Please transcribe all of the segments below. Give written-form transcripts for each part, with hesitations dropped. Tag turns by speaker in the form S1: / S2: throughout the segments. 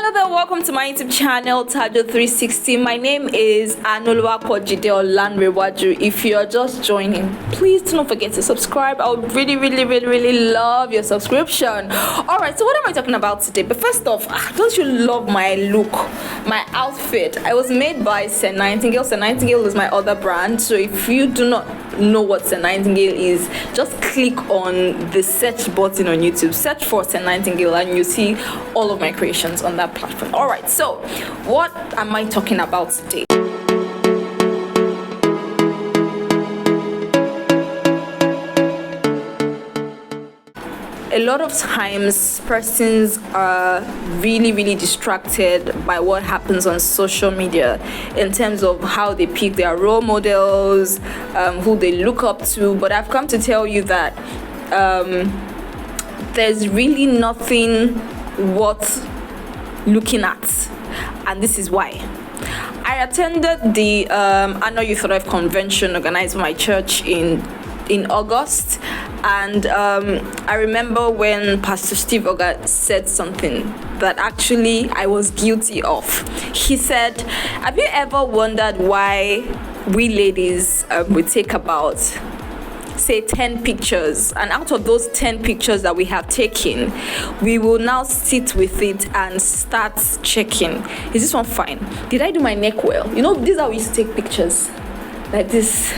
S1: Hello there, welcome to my YouTube channel, Tajo360. My name is Anoluwapo Jide Olanrewaju. If you're just joining, please do not forget to subscribe. I would really love your subscription. Alright, so what am I talking about today? But first off, don't you love my look, my outfit? I was made by St. Nightingale. St. Nightingale is my other brand. So if you do not know what St. Nightingale is, just click on the search button on YouTube, search for St. Nightingale, and you see all of my creations on that platform. All right, so what am I talking about today? A lot of times persons are really distracted by what happens on social media in terms of how they pick their role models, who they look up to. But I've come to tell you that there's really nothing worth looking at, and this is why. I attended the annual Youth Life Convention organized by my church in August, and I remember when Pastor Steve Oga said something that actually I was guilty of. He said, have you ever wondered why we ladies would take about, say, 10 pictures, and out of those 10 pictures that we have taken, we will now sit with it and start checking, is this one fine? Did I do my neck well? You know, this is how we used to take pictures, like this.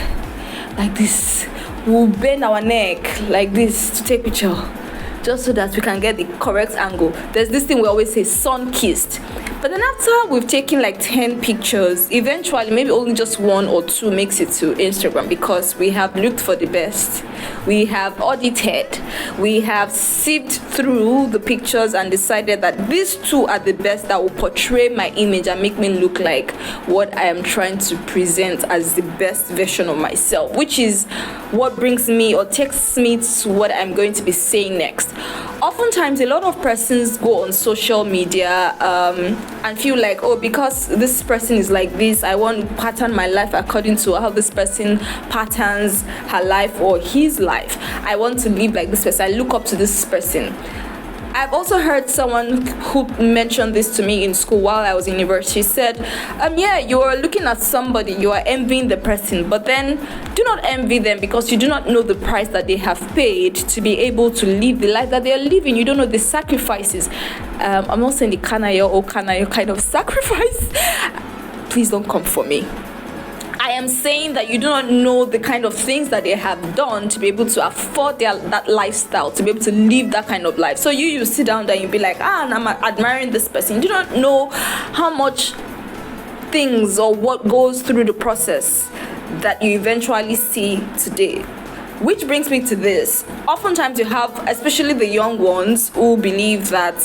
S1: We'll bend our neck like this to take picture, just so that we can get the correct angle. There's this thing we always say, sun kissed. But then after we've taken like 10 pictures, eventually maybe only just one or two makes it to Instagram, because we have looked for the best. We have audited, we have sieved through the pictures and decided that these two are the best that will portray my image and make me look like what I am trying to present as the best version of myself, which is what brings me or takes me to what I'm going to be saying next. Oftentimes, a lot of persons go on social media and feel like, oh, because this person is like this, I want to pattern my life according to how this person patterns her life or his life. I want to live like this person. I look up to this person. I've also heard someone who mentioned this to me in school while I was in university. Said, yeah, you are looking at somebody, you are envying the person, but then do not envy them because you do not know the price that they have paid to be able to live the life that they are living. You don't know the sacrifices. I'm not saying the kanayo or kanayo kind of sacrifice. Please don't come for me. I am saying that you do not know the kind of things that they have done to be able to afford that lifestyle, to be able to live that kind of life. So you sit down there and you be like, and I'm admiring this person. You do not know how much things or what goes through the process that you eventually see today. Which brings me to this. Oftentimes you have, especially the young ones, who believe that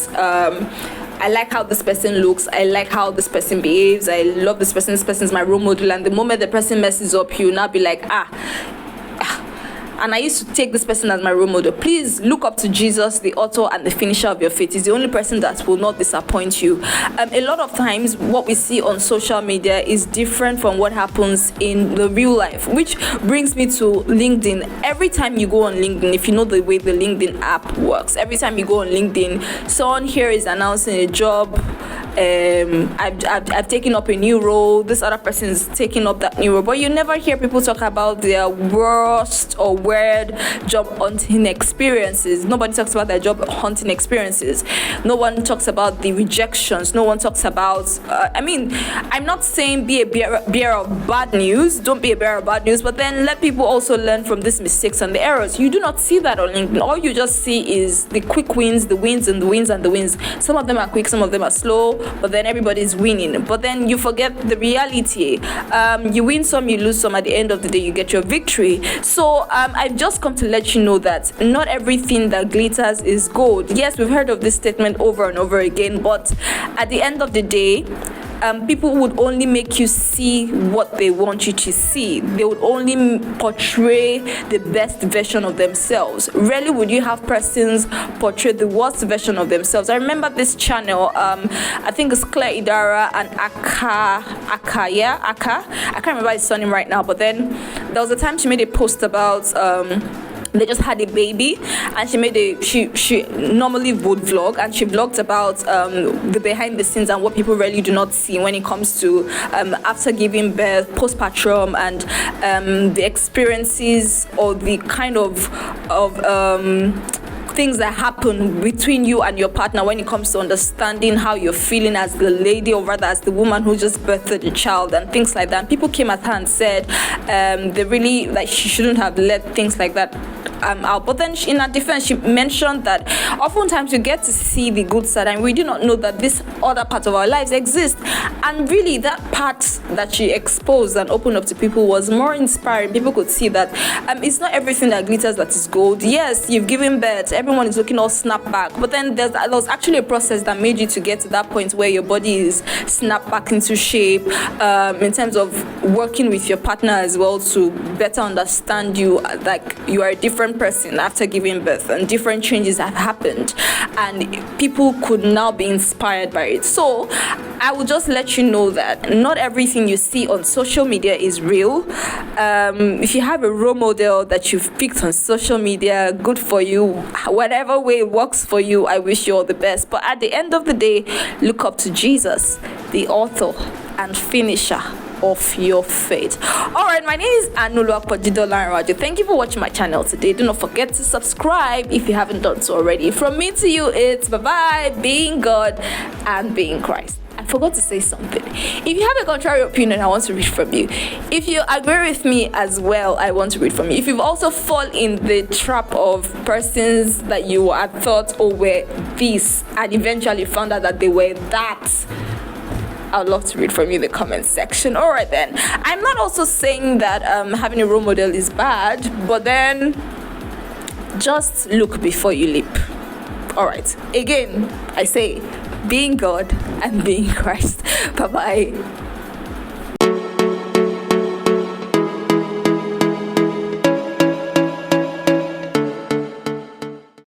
S1: I like how this person looks, I like how this person behaves, I love this person's my role model, and the moment the person messes up, you now be like, and I used to take this person as my role model. Please look up to Jesus, the author and the finisher of your faith. He's the only person that will not disappoint you. A lot of times what we see on social media is different from what happens in the real life, which brings me to LinkedIn. Every time you go on LinkedIn, if you know the way the LinkedIn app works, every time you go on LinkedIn, someone here is announcing a job. I've taken up a new role, this other person is taking up that new role, but you never hear people talk about their worst or weird job hunting experiences. Nobody talks about their job hunting experiences. No one talks about the rejections. No one talks about I'm not saying be a bearer of bad news, don't be a bearer of bad news, but then let people also learn from these mistakes and the errors. You do not see that on LinkedIn. All you just see is the quick wins, the wins and the wins and the wins. Some of them are quick, some of them are slow, but then everybody's winning. But then you forget the reality. You win some, you lose some. At the end of the day, you get your victory. So I've just come to let you know that not everything that glitters is gold. Yes, we've heard of this statement over and over again, but at the end of the day, people would only make you see what they want you to see. They would only portray the best version of themselves. Rarely would you have persons portray the worst version of themselves. I remember this channel, I think it's Claire Idara and Aka. I can't remember his surname right now, but then there was a time she made a post about they just had a baby, and she normally would vlog, and she vlogged about the behind the scenes and what people really do not see when it comes to after giving birth, postpartum, and the experiences or the kind of things that happen between you and your partner when it comes to understanding how you're feeling as the lady, or rather as the woman who just birthed the child, and things like that. And people came at her and said they really, like, she shouldn't have let things like that out. But then in her defense, she mentioned that oftentimes we get to see the good side and we do not know that this other part of our lives exists. And really, that part that she exposed and opened up to people was more inspiring. People could see that it's not everything that glitters that is gold. Yes, you've given birth, everyone is looking all snapped back, but then there was actually a process that made you to get to that point where your body is snapped back into shape, in terms of working with your partner as well to better understand you, like you are a different person after giving birth, and different changes have happened, and people could now be inspired by it. So I will just let you know that not everything you see on social media is real. If you have a role model that you've picked on social media, good for you. Whatever way it works for you, I wish you all the best. But at the end of the day, look up to Jesus, the author and finisher of your faith. All right, my name is Anuluapojidola. Thank you for watching my channel today. Do not forget to subscribe if you haven't done so already. From me to you, it's bye-bye, being God and being Christ. I forgot to say something. If you have a contrary opinion, I want to read from you. If you agree with me as well, I want to read from you. If you've also fallen in the trap of persons that you had thought, oh, were this, and eventually found out that they were that, I'd love to read from you in the comment section. All right then. I'm not also saying that having a role model is bad, but then just look before you leap. All right. Again, I say being God and being Christ. Bye-bye.